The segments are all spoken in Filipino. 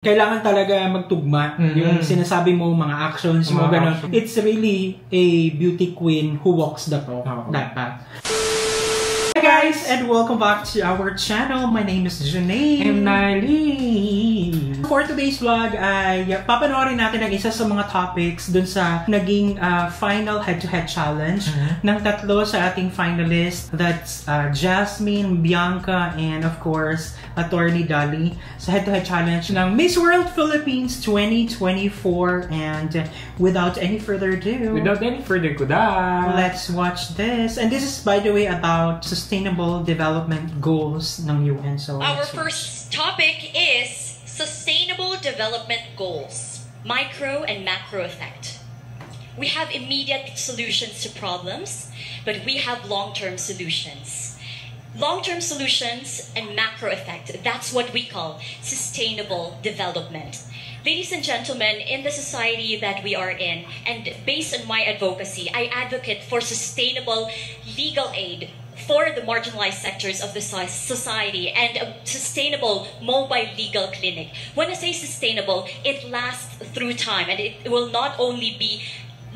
Kailangan talaga magtugma yung sinasabi mo, mga actions mo, gano'n. It's really a beauty queen who walks the talk. Dapat. Hi guys, and welcome back to our channel. My name is Janae. I'm Nali. For today's vlog ay papanoorin natin ang isa sa mga topics dun sa naging final head-to-head challenge ng tatlo sa ating finalists. That's Jasmine, Bianca, and of course, Attorney Dali sa head-to-head challenge ng Miss World Philippines 2024. And without any further ado, let's watch this. And this is, by the way, about Sustainable Development Goals ng UN. So our first topic is Sustainable Development Goals, micro and macro effect. We have immediate solutions to problems, but we have long-term solutions. Long-term solutions and macro effect, that's what we call sustainable development. Ladies and gentlemen, in the society that we are in, and based on my advocacy, I advocate for sustainable legal aid for the marginalized sectors of the society and a sustainable mobile legal clinic. When I say sustainable, it lasts through time, and it will not only be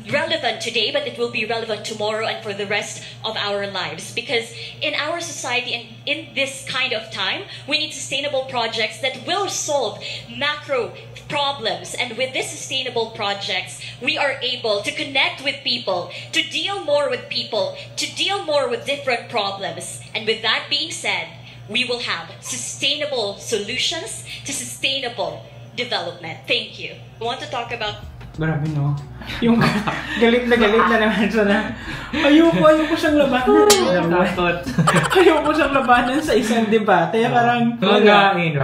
relevant today, but it will be relevant tomorrow and for the rest of our lives. Because in our society and in this kind of time, we need sustainable projects that will solve macro problems. And with these sustainable projects, we are able to connect with people, to deal more with people, to deal more with different problems. And with that being said, we will have sustainable solutions to sustainable development. Thank you. I want to talk about... Grabe, no? Yung galit na naman siya na ayoko siyang labanan. Ayoko siyang labanan sa isang debate. Parang grabe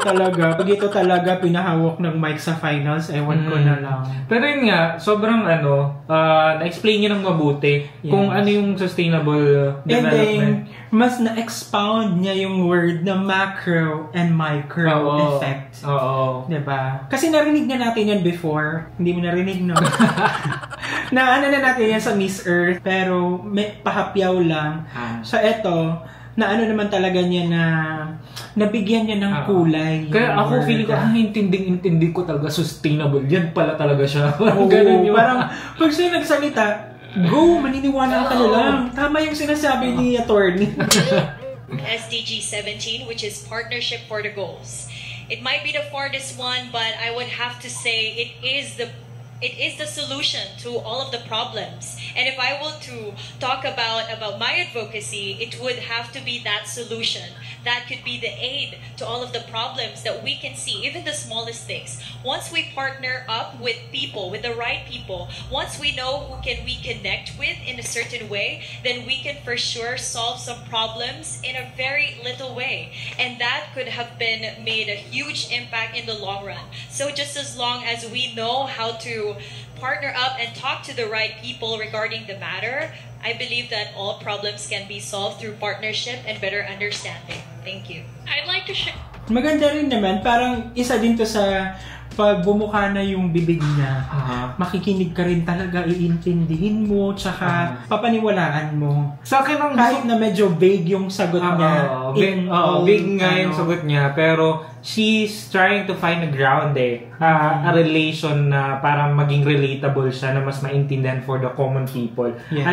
talaga. Pag ito talaga pinahawak ng mic sa finals, ewan ko na lang. Pero yun nga, sobrang na-explain niya ng mabuti kung ano yung sustainable development. And then, mas na-expound niya yung word na macro and micro effect. Oo. Diba? Kasi narinig na natin yan before. Hindi mo narinig, no? Na ano na natin yan sa Miss Earth, pero may pahapyaw lang. Sa eto, na ano naman talaga niya na nabigyan niya ng kulay. Kaya ako feeling ko, intindi ko talaga sustainable. Yan pala talaga siya. Ganun yun. Parang pag siya nagsalita, go, maniniwala ka na lang. Tama yung sinasabi ni Attorney. SDG 17, which is Partnership for the Goals. It might be the farthest one, but I would have to say it is the solution to all of the problems. And if I were to talk about my advocacy, it would have to be that solution. That could be the aid to all of the problems that we can see, even the smallest things. Once we partner up with people, with the right people, once we know who can we connect with in a certain way, then we can for sure solve some problems in a very little way. And that could have been made a huge impact in the long run. So just as long as we know how to partner up and talk to the right people regarding the matter, I believe that all problems can be solved through partnership and better understanding. Thank you. I'd like to share. Maganda rin naman, parang isa din to sa pag bumuka na yung bibig niya, makikinig ka rin talaga, iintindihin mo, tsaka papaniwalaan mo. Sa akin kahit na medyo vague yung sagot niya. Vague nga yung sagot niya, pero she's trying to find a ground a relation na para maging relatable siya, na mas maintindihan for the common people. Yes.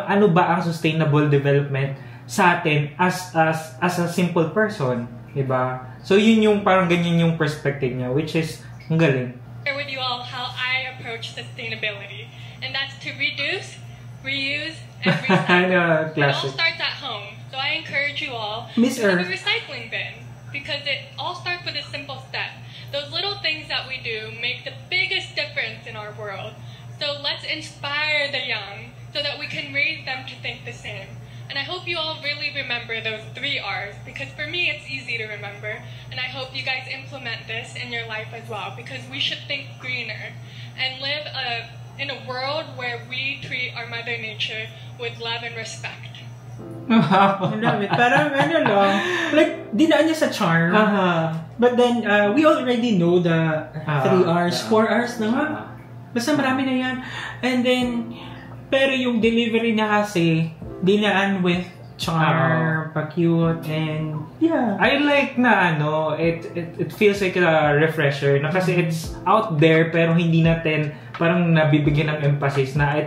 Ano ba ang sustainable development sa atin as a simple person, diba? So yun yung parang ganyan yung perspective niya, which is ang galing. Share with you all how I approach sustainability, and that's to reduce, reuse, and recycle. It all starts at home, so I encourage you all to have a recycling bin, because it all starts with a simple step. Those little things that we do make the biggest difference in our world. So let's inspire the young so that we can raise them to think the same. And I hope you all really remember those 3 R's, because for me it's easy to remember, and I hope you guys implement this in your life as well, because we should think greener and live in a world where we treat our Mother Nature with love and respect. Parang ano lang, like dinaan niya sa charm, but then we already know the 3 R's, 4 R's na nga, basta marami na yan. And then pero yung delivery na kasi dinaan with charm, pa-cute, and yeah. I like na it feels like a refresher na kasi it's out there pero hindi natin parang nabibigyan ng emphasis na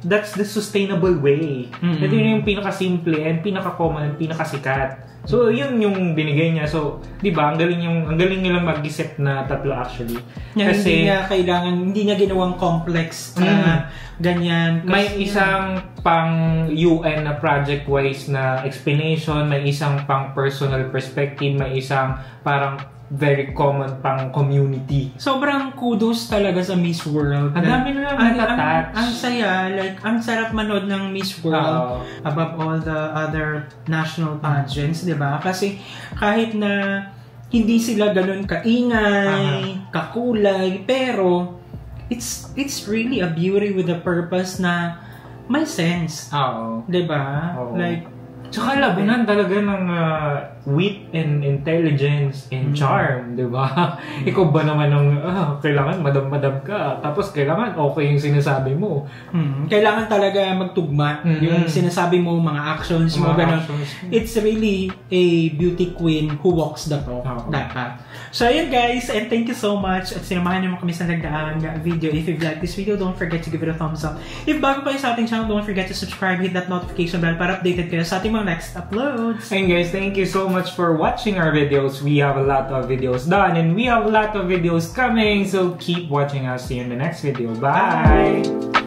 that's the sustainable way. Ito yun yung pinaka-simple and pinaka-common and pinaka-sikat. So, yun yung binigay niya. So, di ba, ang galing nilang mag-isip na tatlo actually. Kasi hindi niya ginawang complex na ganyan. May isang pang UN na project-wise na explanation, may isang pang personal perspective, may isang parang very common pang community. Sobrang kudos talaga sa Miss World. Ang dami na natatouch. Ang saya, like, ang sarap manood ng Miss World above all the other national pageants, di ba? Kasi kahit na hindi sila ganun kaingay, kakulay, pero it's really a beauty with a purpose na may sense. Di ba? Like, tsaka labanan talaga ng wit and intelligence and charm, di ba? Ikaw ba naman ng kailangan madam-madam ka, tapos kailangan okay yung sinasabi mo. Kailangan talaga magtugma yung sinasabi mo, mga actions mo, gano'n. It's really a beauty queen who walks the talk. Dapat. So, ayun guys, and thank you so much at sinamahan niyo kami sa nagdaang video. If you like this video, don't forget to give it a thumbs up. If bago kayo sa ating channel, don't forget to subscribe, hit that notification bell para updated kayo sa ating mga next uploads. And guys, thank you so much for watching our videos. We have a lot of videos done and we have a lot of videos coming, so keep watching us. See you in the next video. Bye!